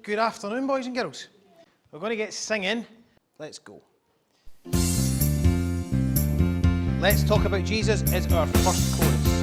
Good afternoon, boys and girls. We're going to get singing. Let's go. Let's Talk About Jesus is our first chorus.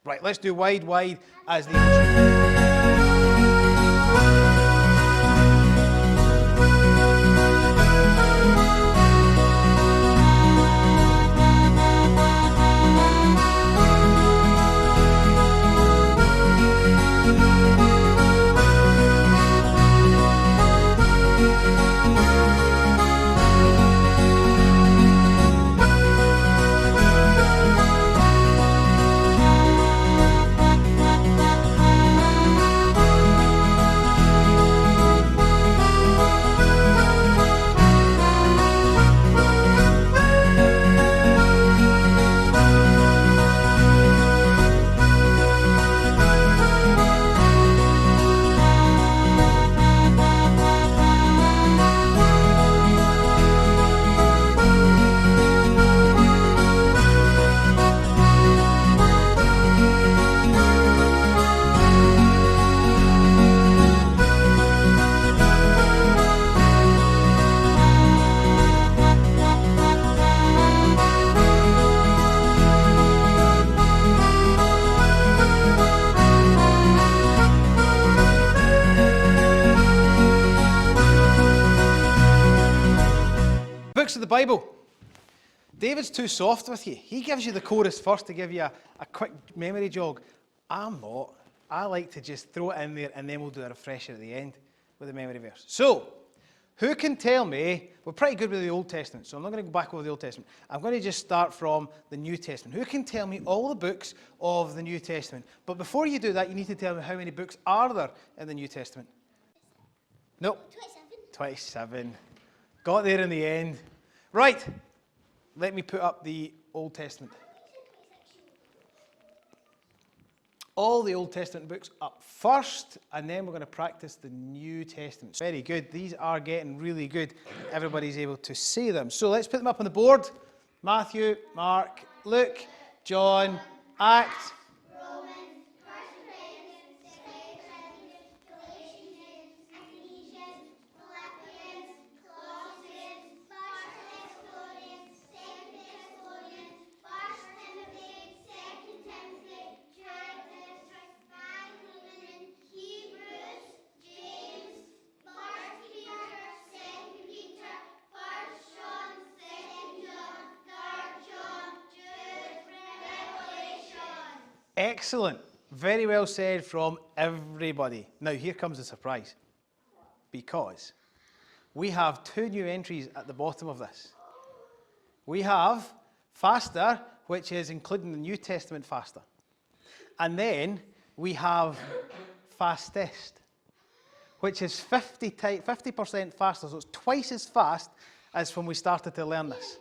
Right, let's do Wide, Wide as the intro. Books of the Bible. David's too soft with you. He gives you the chorus first to give you a quick memory jog. I'm not. I like to just throw it in there and then we'll do a refresher at the end with the memory verse. So, who can tell me, we're pretty good with the Old Testament, so I'm not going to go back over the Old Testament. I'm going to just start from the New Testament. Who can tell me all the books of the New Testament? But before you do that, you need to tell me how many books are there in the New Testament? Nope. 27. Got there in the end. Right, let me put up the Old Testament. All the Old Testament books up first, and then we're going to practice the New Testament. Very good. These are getting really good. Everybody's able to say them. So let's put them up on the board. Matthew, Mark, Luke, John, Acts, Excellent. Very well said from everybody. Now, here comes the surprise. Because we have 2 new entries at the bottom of this. We have faster, which is including the New Testament faster. And then we have fastest, which is 50% faster. So it's twice as fast as when we started to learn this.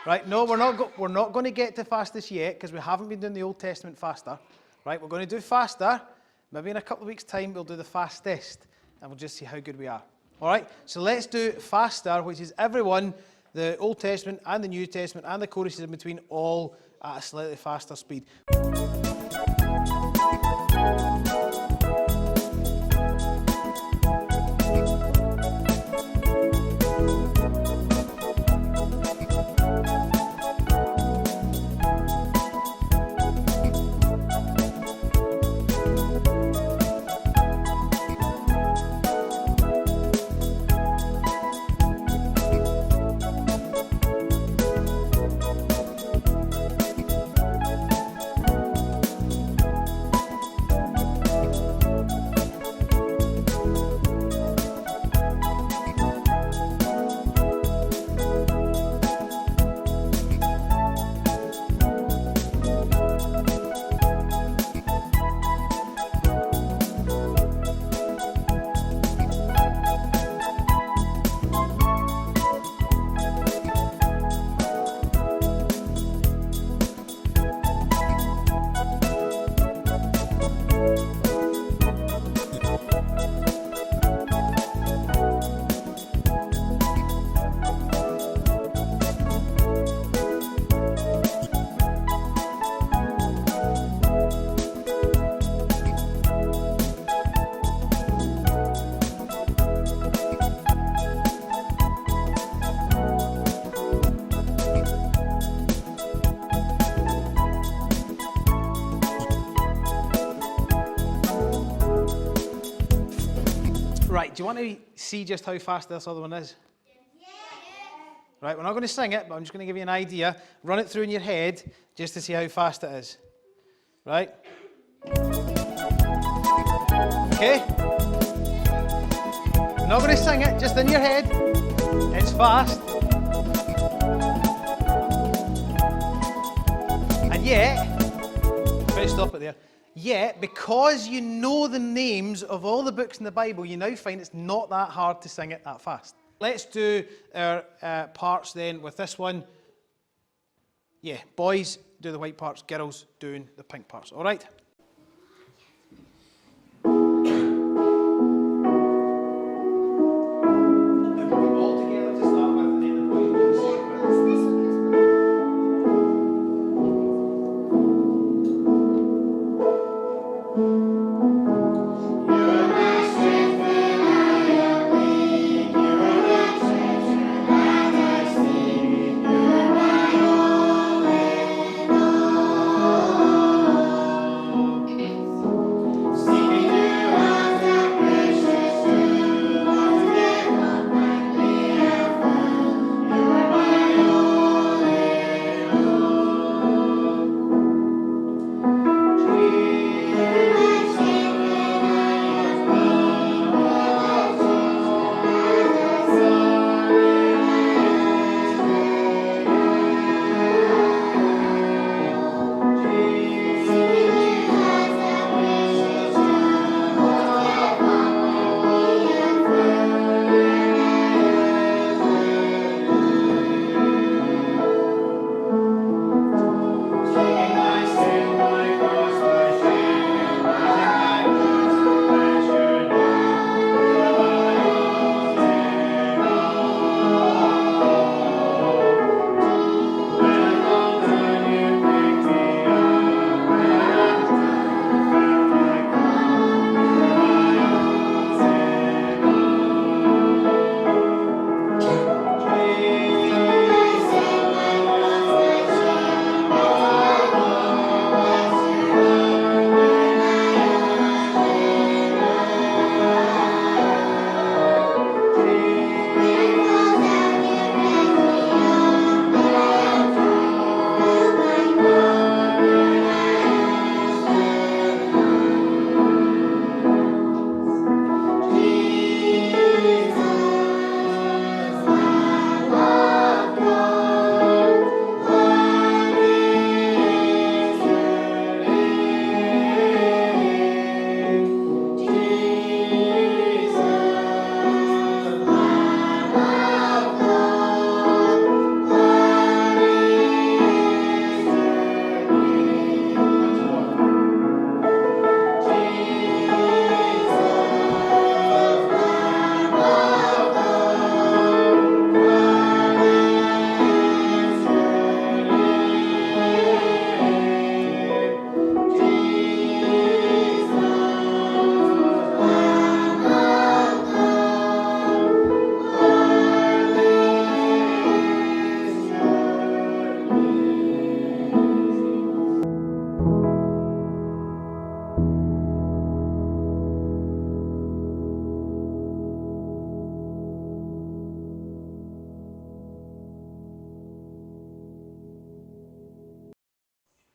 Right? No, we're not going to get to fastest yet because we haven't been doing the Old Testament faster. Right? We're going to do faster. Maybe in a couple of weeks' time we'll do the fastest, and we'll just see how good we are. All right? So let's do faster, which is everyone, the Old Testament and the New Testament and the choruses in between, all at a slightly faster speed. Right, do you want to see just how fast this other one is? Yeah. Right, we're not going to sing it, but I'm just going to give you an idea. Run it through in your head just to see how fast it is. Right? Okay? I'm not going to sing it, just in your head. It's fast. And yet, better stop it there. Yet, because you know the names of all the books in the Bible, you now find it's not that hard to sing it that fast. Let's do our parts then with this one. Yeah, boys do the white parts, girls doing the pink parts. All right?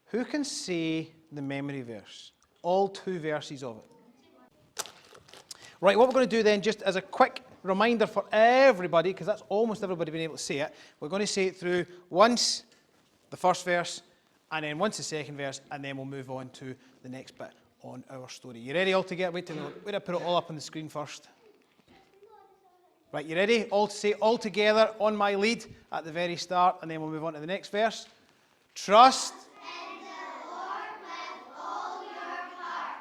Who can say the memory verse? All 2 verses of it. Right, what we're going to do then, just as a quick reminder for everybody, because that's almost everybody being able to say it, we're going to say it through once the first verse, and then once the second verse, and then we'll move on to the next bit on our story. You ready all together? Wait till I put it all up on the screen first. Right, you ready? All to say all together on my lead at the very start, and then we'll move on to the next verse. Trust in the Lord with all your heart,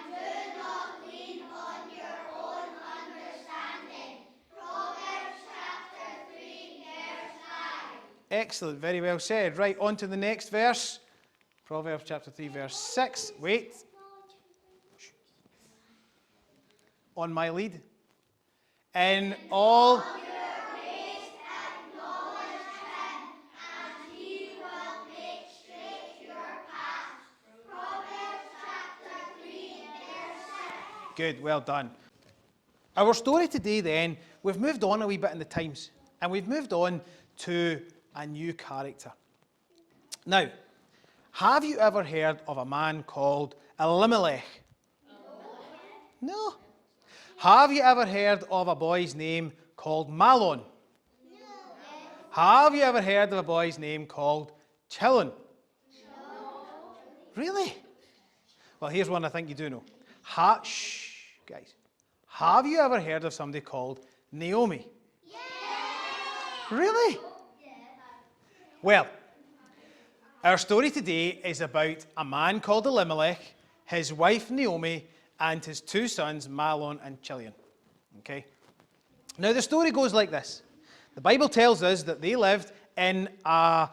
and do not lean on your own understanding. Proverbs chapter 3, verse 5. Excellent, very well said. Right, on to the next verse. Proverbs chapter 3, verse 6. Wait. On my lead. In all your ways acknowledge him, and he will make straight your path. Proverbs chapter 3, verse 6. Good, well done. Our story today then, we've moved on a wee bit in the times, and we've moved on to a new character. Now, have you ever heard of a man called Elimelech? No. Have you ever heard of a boy's name called Mahlon? No. Have you ever heard of a boy's name called Chilion? No. Really? Well, here's one I think you do know. Shh, guys. Have you ever heard of somebody called Naomi? Yes. Really? Yes. Well, our story today is about a man called Elimelech, his wife Naomi, and his 2 sons, Mahlon and Chilion. Okay? Now, the story goes like this. The Bible tells us that they lived in it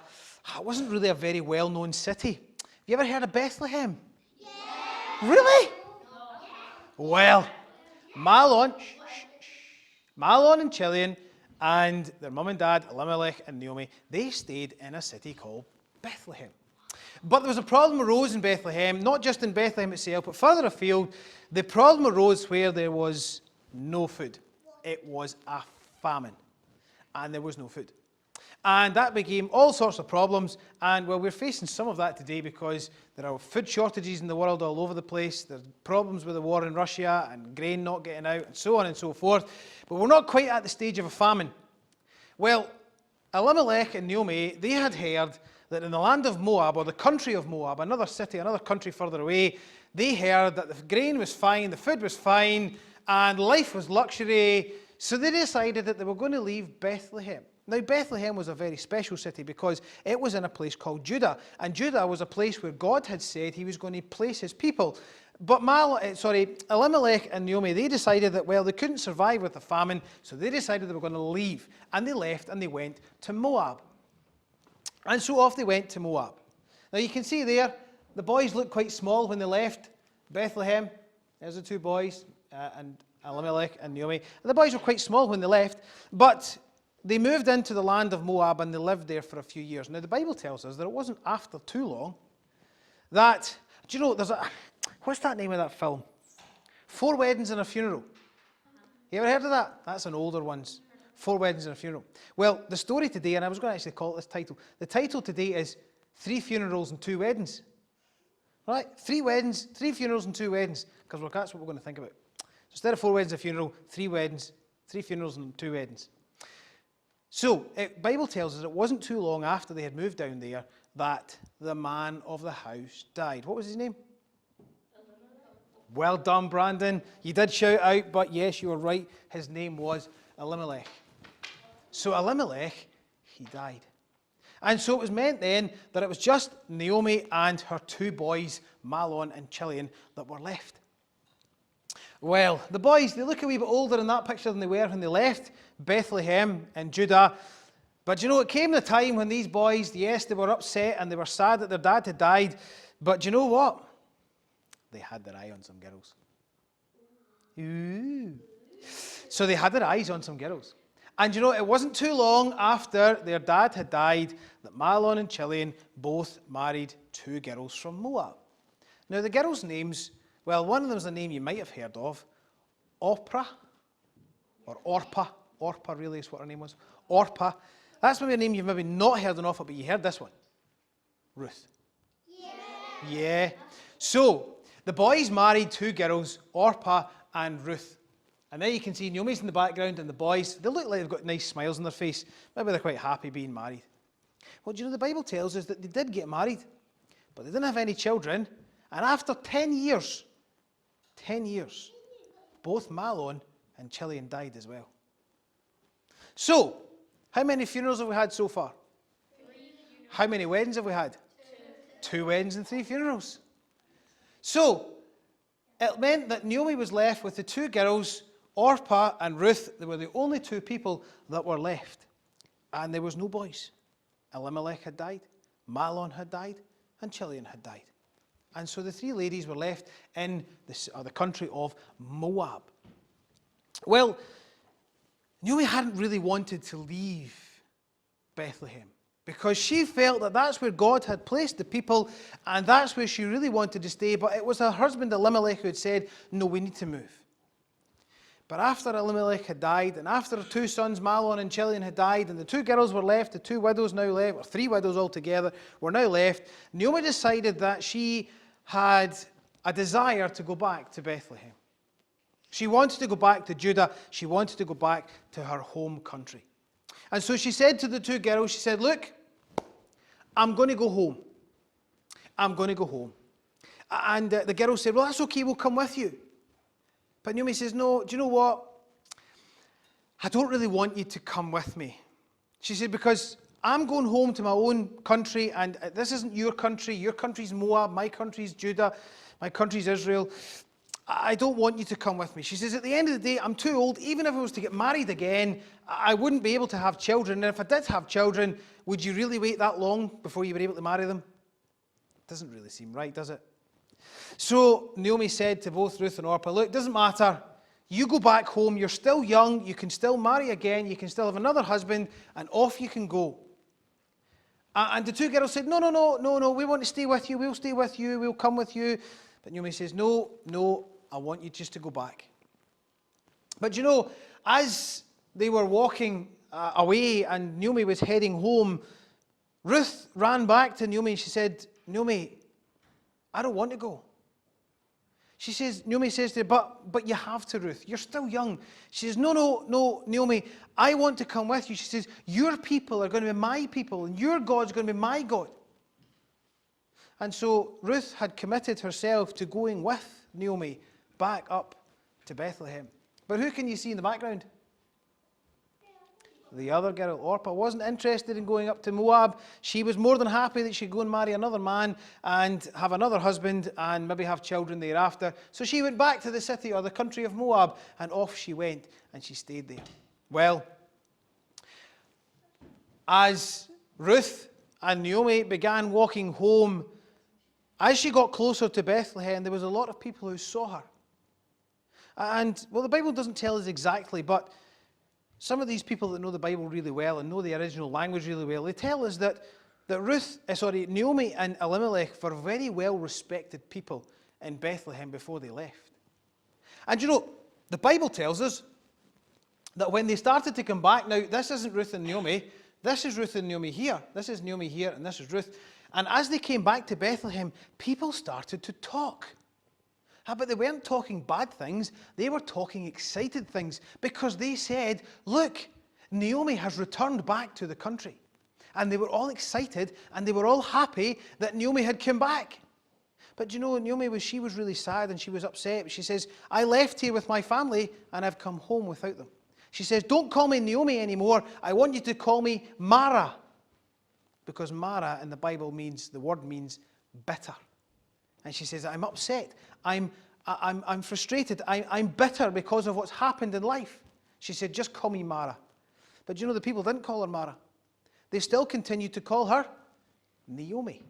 wasn't really a very well-known city. Have you ever heard of Bethlehem? Yes. Really? Well, Mahlon and Chilion and their mum and dad, Elimelech and Naomi, they stayed in a city called Bethlehem. But there was a problem arose in Bethlehem, not just in Bethlehem itself, but further afield. The problem arose where there was no food. It was a famine, and there was no food. And that became all sorts of problems, and well, we're facing some of that today because there are food shortages in the world all over the place. There's problems with the war in Russia and grain not getting out and so on and so forth. But we're not quite at the stage of a famine. Well, Elimelech and Naomi, they had heard that in the land of Moab, or the country of Moab, another city, another country further away, they heard that the grain was fine, the food was fine, and life was luxury. So they decided that they were going to leave Bethlehem. Now, Bethlehem was a very special city because it was in a place called Judah. And Judah was a place where God had said he was going to place his people. But Elimelech and Naomi, they decided that, well, they couldn't survive with the famine, so they decided they were going to leave. And they left and they went to Moab. And so off they went to Moab. Now you can see there, the boys looked quite small when they left Bethlehem. There's the 2 boys, and Elimelech and Naomi. And the boys were quite small when they left, but they moved into the land of Moab and they lived there for a few years. Now the Bible tells us that it wasn't after too long that, do you know, what's that name of that film? 4 Weddings and a Funeral. You ever heard of that? That's an older one. 4 Weddings and a Funeral. Well, the story today, and I was going to actually call it this title. The title today is 3 Funerals and 2 Weddings. Right? 3 weddings, 3 funerals and 2 weddings. Because that's what we're going to think about. So instead of 4 weddings and a funeral, 3 weddings, 3 funerals and 2 weddings. So, the Bible tells us it wasn't too long after they had moved down there that the man of the house died. What was his name? Well done, Brandon. You did shout out, but yes, you were right. His name was Elimelech. So Elimelech, he died. And so it was meant then that it was just Naomi and her 2 boys, Mahlon and Chilion, that were left. Well, the boys, they look a wee bit older in that picture than they were when they left Bethlehem in Judah. But you know, it came the time when these boys, yes, they were upset and they were sad that their dad had died. But you know what? They had their eye on some girls. Ooh. So they had their eyes on some girls. And you know, it wasn't too long after their dad had died that Mahlon and Chilion both married 2 girls from Moab. Now, the girls' names, well, one of them is a name you might have heard of, Orpah, or Orpah. Orpah really is what her name was. Orpah. That's maybe a name you've maybe not heard enough of, but you heard this one. Ruth. Yes. Yeah. So, the boys married two girls, Orpah and Ruth. And there you can see Naomi's in the background and the boys, they look like they've got nice smiles on their face. Maybe they're quite happy being married. Well, do you know the Bible tells us that they did get married, but they didn't have any children. And after 10 years, both Mahlon and Chilion died as well. So, how many funerals have we had so far? 3. How many weddings have we had? 2 weddings and 3 funerals. So, it meant that Naomi was left with the 2 girls, Orpah and Ruth. They were the only 2 people that were left. And there was no boys. Elimelech had died, Mahlon had died, and Chilion had died. And so the 3 ladies were left in the country of Moab. Well, Naomi hadn't really wanted to leave Bethlehem because she felt that that's where God had placed the people and that's where she really wanted to stay. But it was her husband Elimelech who had said, no, we need to move. But after Elimelech had died, and after her 2 sons, Mahlon and Chilion, had died, and the 2 girls were left, the 2 widows now left, or 3 widows altogether, were now left, Naomi decided that she had a desire to go back to Bethlehem. She wanted to go back to Judah. She wanted to go back to her home country. And so she said to the 2 girls, she said, look, I'm going to go home. I'm going to go home. And the girls said, well, that's okay, we'll come with you. But Naomi says, no, do you know what? I don't really want you to come with me. She said, because I'm going home to my own country, and this isn't your country. Your country's Moab, my country's Judah, my country's Israel. I don't want you to come with me. She says, at the end of the day, I'm too old. Even if I was to get married again, I wouldn't be able to have children. And if I did have children, would you really wait that long before you were able to marry them? Doesn't really seem right, does it? So Naomi said to both Ruth and Orpah, look, it doesn't matter. You go back home. You're still young. You can still marry again. You can still have another husband, and off you can go. And the 2 girls said, no, we want to stay with you. We'll stay with you. We'll come with you. But Naomi says, no, I want you just to go back. But you know, as they were walking away and Naomi was heading home, Ruth ran back to Naomi and she said, Naomi, I don't want to go. Naomi says to her, but you have to, Ruth. You're still young. She says, no, Naomi, I want to come with you. She says, your people are going to be my people and your God's going to be my God. And so Ruth had committed herself to going with Naomi back up to Bethlehem. But who can you see in the background? The other girl, Orpah, wasn't interested in going up to Moab. She was more than happy that she'd go and marry another man and have another husband and maybe have children thereafter. So she went back to the city or the country of Moab, and off she went and she stayed there. Well, as Ruth and Naomi began walking home, as she got closer to Bethlehem, there was a lot of people who saw her. And, well, the Bible doesn't tell us exactly, but some of these people that know the Bible really well and know the original language really well, they tell us that Naomi and Elimelech were very well-respected people in Bethlehem before they left. And you know, the Bible tells us that when they started to come back, now this isn't Ruth and Naomi, this is Ruth and Naomi here, this is Naomi here, and this is Ruth. And as they came back to Bethlehem, people started to talk. But they weren't talking bad things, they were talking excited things, because they said, look, Naomi has returned back to the country. And they were all excited, and they were all happy that Naomi had come back. But you know, Naomi she was really sad, and she was upset. She says, I left here with my family, and I've come home without them. She says, don't call me Naomi anymore, I want you to call me Mara. Because Mara in the Bible the word means bitter. And she says, I'm upset. I'm frustrated. I'm bitter because of what's happened in life. She said, just call me Mara. But you know, the people didn't call her Mara. They still continued to call her Naomi.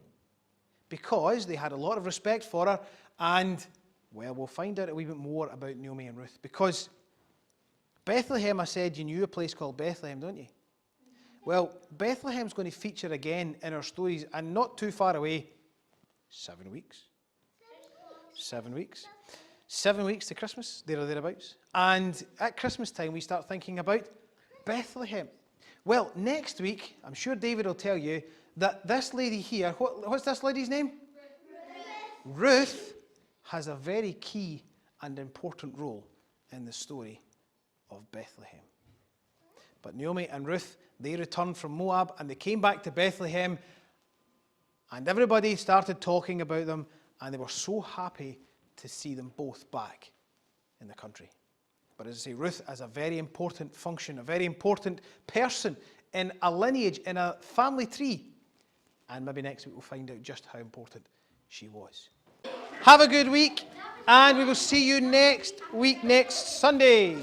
Because they had a lot of respect for her. And, well, we'll find out a wee bit more about Naomi and Ruth. Because Bethlehem, I said, you knew a place called Bethlehem, don't you? Well, Bethlehem's going to feature again in our stories, and not too far away. 7 weeks. 7 weeks. 7 weeks to Christmas, there or thereabouts. And at Christmas time, we start thinking about Bethlehem. Well, next week, I'm sure David will tell you that this lady here, what's this lady's name? Ruth has a very key and important role in the story of Bethlehem. But Naomi and Ruth, they returned from Moab and they came back to Bethlehem, and everybody started talking about them, and they were so happy to see them both back in the country. But as I say, Ruth is a very important function, a very important person in a lineage, in a family tree. And maybe next week we'll find out just how important she was. Have a good week, and we will see you next week, next Sunday.